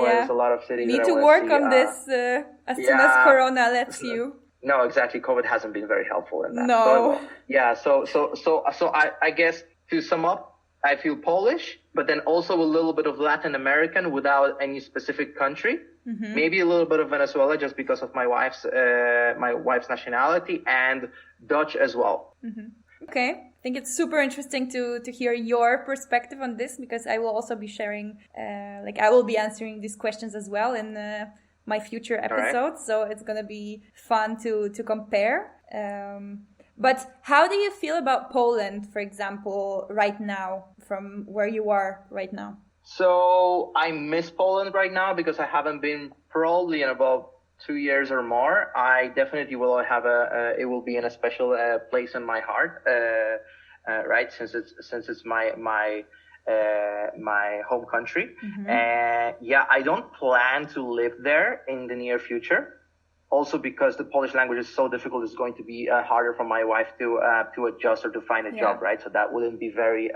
there's a lot of cities You need that to I want work to see. on this as soon as Corona lets you. No, exactly. COVID hasn't been very helpful in that. No. So I guess to sum up, I feel Polish, but then also a little bit of Latin American without any specific country. Mm-hmm. Maybe a little bit of Venezuela just because of my wife's nationality, and Dutch as well. Mm-hmm. Okay. I think it's super interesting to hear your perspective on this, because I will also be sharing, I will be answering these questions as well in my future episodes. Right. So it's going to be fun to compare. But how do you feel about Poland, for example, right now, from where you are right now? So I miss Poland right now because I haven't been probably in about 2 years or more. I definitely will have it will be in a special place in my heart, right? Since it's my home country. Mm-hmm. I don't plan to live there in the near future. Also because the Polish language is so difficult, it's going to be harder for my wife to adjust or to find a job, right? So that wouldn't be very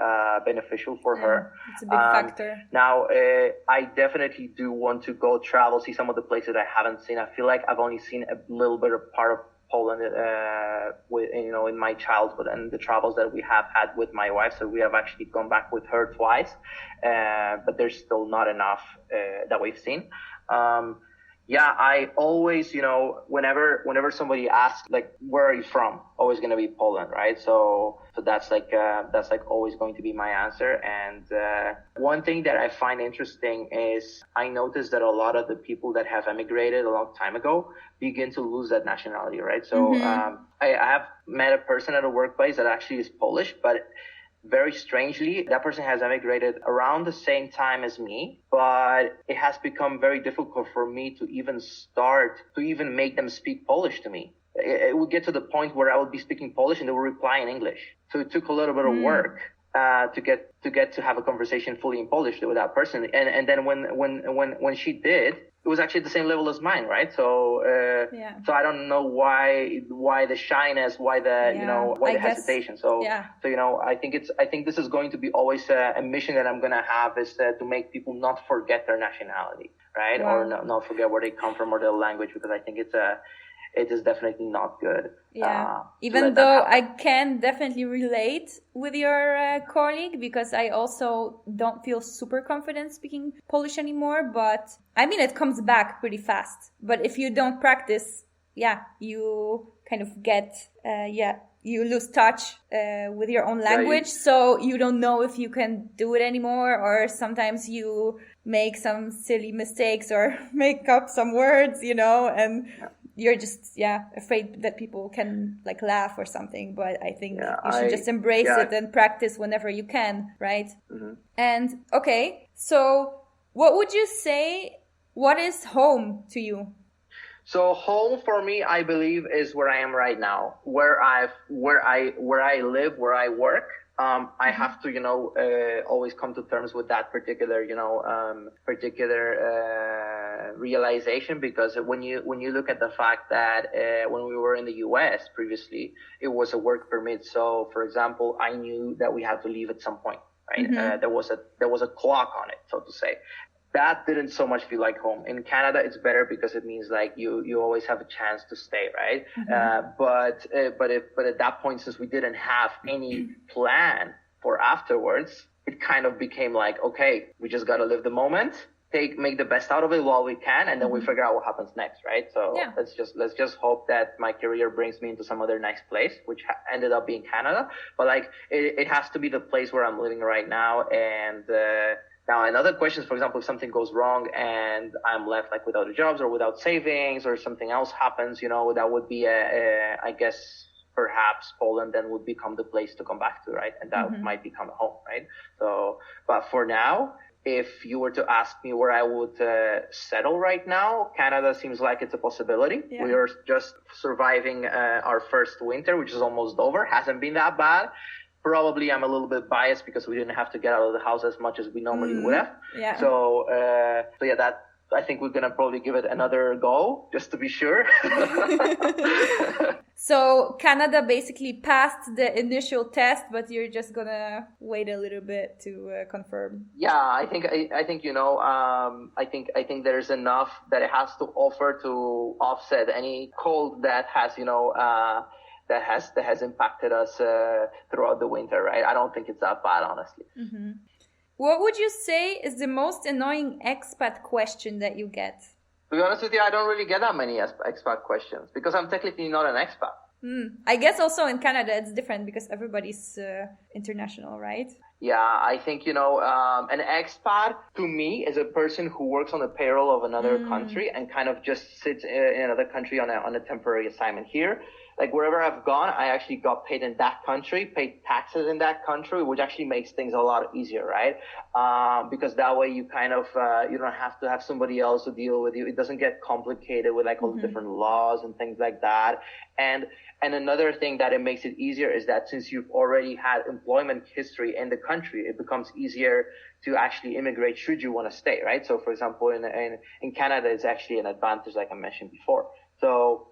beneficial for her. It's a big factor. Now, I definitely do want to go travel, see some of the places I haven't seen. I feel like I've only seen a little bit of part of Poland, in my childhood and the travels that we have had with my wife. So we have actually gone back with her twice, but there's still not enough that we've seen. I always, whenever somebody asks, like, where are you from? Always going to be Poland, right? So that's always going to be my answer. And one thing that I find interesting is I noticed that a lot of the people that have emigrated a long time ago begin to lose that nationality, right? So I have met a person at a workplace that actually is Polish, but very strangely, that person has emigrated around the same time as me, but it has become very difficult for me to even make them speak Polish to me. It would get to the point where I would be speaking Polish and they would reply in English. So it took a little bit of work to get to have a conversation fully in Polish with that person. And then when she did, it was actually at the same level as mine, right? So so I don't know why the shyness, why the hesitation. So I think this is going to be always a mission that I'm gonna have, is to make people not forget their nationality, right? Wow. Or not forget where they come from or their language, because I think it is definitely not good. Yeah, even though I can definitely relate with your colleague, because I also don't feel super confident speaking Polish anymore. But I mean, it comes back pretty fast. But if you don't practice, you kind of get, you lose touch with your own language. So you don't know if you can do it anymore, or sometimes you make some silly mistakes or make up some words, and you're just afraid that people can laugh or something. But I think you should just embrace it and practice whenever you can, right? Mm-hmm. And okay, so what would you say, what is home to you? So home for me, I believe, is where I am right now, where I live, where I work. I have to, always come to terms with that particular realization, because when you look at the fact that when we were in the US previously, it was a work permit. So, for example, I knew that we had to leave at some point, right? Mm-hmm. There was a clock on it, so to say. That didn't so much feel like home. In Canada, it's better because it means you always have a chance to stay, right? Mm-hmm. But at that point, since we didn't have any plan for afterwards, it kind of became like, okay, we just got to live the moment, make the best out of it while we can, and then we figure out what happens next, right? So let's just hope that my career brings me into some other nice place, which ended up being Canada. But it has to be the place where I'm living right now. And now, another question is, for example, if something goes wrong and I'm left without a job or without savings, or something else happens, that would be I guess perhaps Poland then would become the place to come back to, right? And that might become a home, right? So, but for now, if you were to ask me where I would settle right now, Canada seems like it's a possibility. Yeah. We are just surviving our first winter, which is almost over. Hasn't been that bad. Probably I'm a little bit biased because we didn't have to get out of the house as much as we normally would have. Yeah. So I think we're going to probably give it another go just to be sure. So Canada basically passed the initial test, but you're just going to wait a little bit to confirm. Yeah, I think I think there's enough that it has to offer to offset any cold that has, that has impacted us throughout the winter, right? I don't think it's that bad, honestly. Mm-hmm. What would you say is the most annoying expat question that you get? To be honest with you, I don't really get that many expat questions because I'm technically not an expat. I guess also in Canada it's different because everybody's international, right? Yeah, I think, an expat to me is a person who works on the payroll of another country and kind of just sits in another country on a temporary assignment here. Like wherever I've gone, I actually got paid in that country, paid taxes in that country, which actually makes things a lot easier, right? Because that way you kind of, you don't have to have somebody else to deal with you. It doesn't get complicated with like all the different laws and things like that. And another thing that it makes it easier is that since you've already had employment history in the country, it becomes easier to actually immigrate should you want to stay, right? So for example, in Canada, it's actually an advantage, like I mentioned before. So,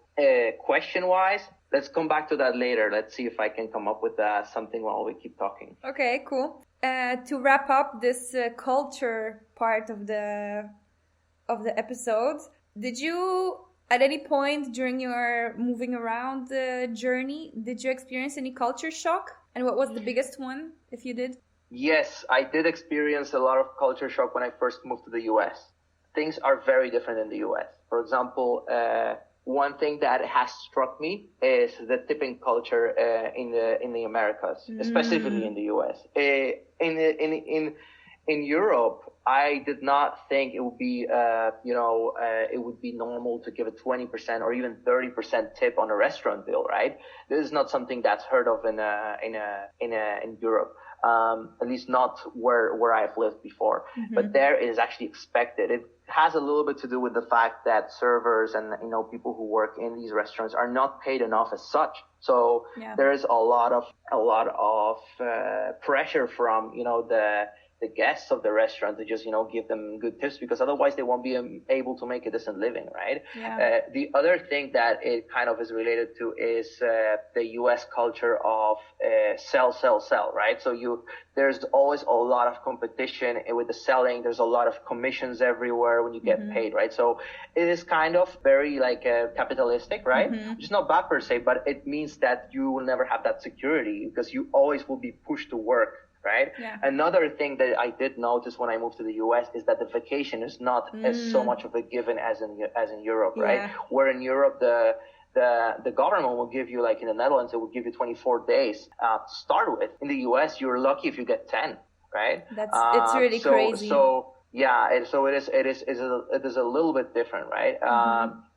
question-wise, let's come back to that later. Let's see if I can come up with something while we keep talking. Okay, cool. To wrap up this culture part of the episode, did you, at any point during your moving around journey, did you experience any culture shock? And what was the biggest one, if you did? Yes, I did experience a lot of culture shock when I first moved to the US. Things are very different in the US. For example, one thing that has struck me is the tipping culture in the Americas, specifically in the US. In Europe, I did not think it would be it would be normal to give a 20% or even 30% tip on a restaurant bill, right? This is not something that's heard of in Europe. At least not where I've lived before. But there it is actually expected. It has a little bit to do with the fact that servers and, people who work in these restaurants are not paid enough as such. So there is a lot of pressure from, the guests of the restaurant to just, give them good tips because otherwise they won't be able to make a decent living, right? Yeah. The other thing that it kind of is related to is the US culture of sell, right? So there's always a lot of competition with the selling. There's a lot of commissions everywhere when you get paid, right? So it is kind of very capitalistic, right? Which is not bad per se, but it means that you will never have that security because you always will be pushed to work. Right. Yeah. Another thing that I did notice when I moved to the US is that the vacation is not as so much of a given as in Europe, right? Yeah. Where in Europe the government will give you, like in the Netherlands, it will give you 24 days to start with. In the US, you're lucky if you get 10, right? It's really crazy. So yeah, it is a little bit different, right?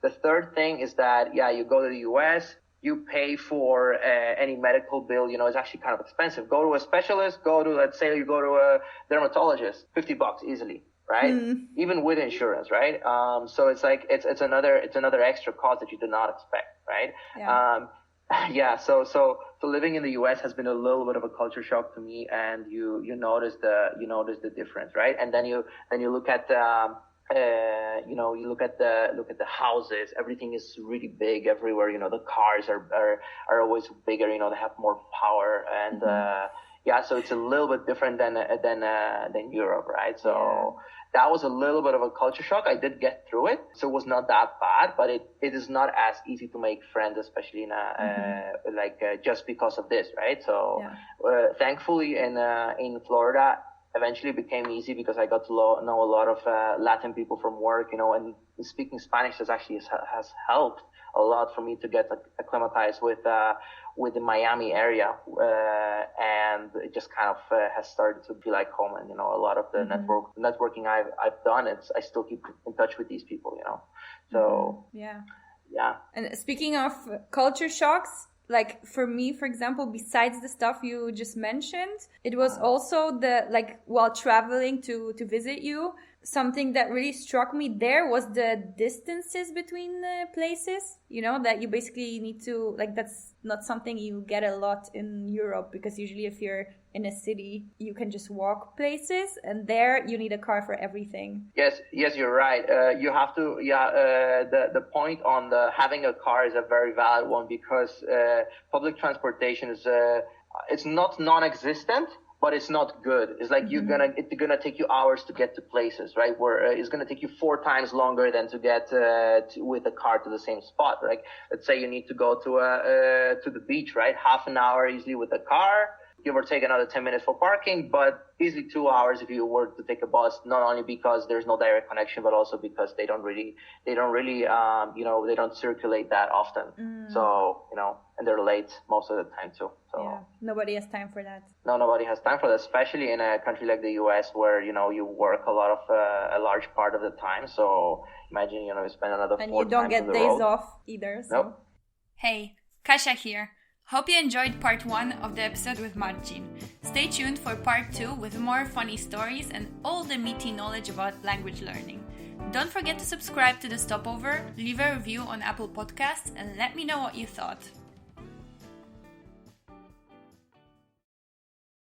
The third thing is that you go to the US. You pay for any medical bill, it's actually kind of expensive. Go to a specialist, let's say you go to a dermatologist, $50 easily, right? Even with insurance, right? So it's like, it's another extra cost that you did not expect, right? Yeah. So living in the US has been a little bit of a culture shock to me, and you notice the difference, right? And then you look at, you look at the houses, everything is really big everywhere. The cars are always bigger, they have more power. And, so it's a little bit different than Europe, right? So that was a little bit of a culture shock. I did get through it. So it was not that bad, but it is not as easy to make friends, especially in just because of this, right? So, thankfully in Florida, eventually became easy because I got to know a lot of Latin people from work, and speaking Spanish has helped a lot for me to get acclimatized with the Miami area, and it just kind of has started to be like home. And a lot of the networking I've done, I still keep in touch with these people, So yeah. And speaking of culture shocks, like for me, for example, besides the stuff you just mentioned, it was also while traveling to visit you, something that really struck me there was the distances between places, you know, that you basically need to, like, that's not something you get a lot in Europe, because usually if you're in a city, you can just walk places, and there you need a car for everything. Yes, you're right. You have to, the point on the having a car is a very valid one, because public transportation is, it's not non-existent, but it's not good. It's like it's gonna take you hours to get to places, right? Where it's gonna take you 4 times longer than to get with a car to the same spot, right? Let's say you need to go to the beach, right? Half an hour easily with a car, give or take another 10 minutes for parking, but easily 2 hours if you were to take a bus, not only because there's no direct connection, but also because they don't really, they don't circulate that often. So, and they're late most of the time too. So yeah, nobody has time for that. No, nobody has time for that, especially in a country like the US where, you work a large part of the time. So imagine, you spend another 4 times on the road. And you don't get days off either. So. Nope. Hey, Kasia here. Hope you enjoyed part 1 of the episode with Marcin. Stay tuned for part 2 with more funny stories and all the meaty knowledge about language learning. Don't forget to subscribe to The Stopover, leave a review on Apple Podcasts, and let me know what you thought.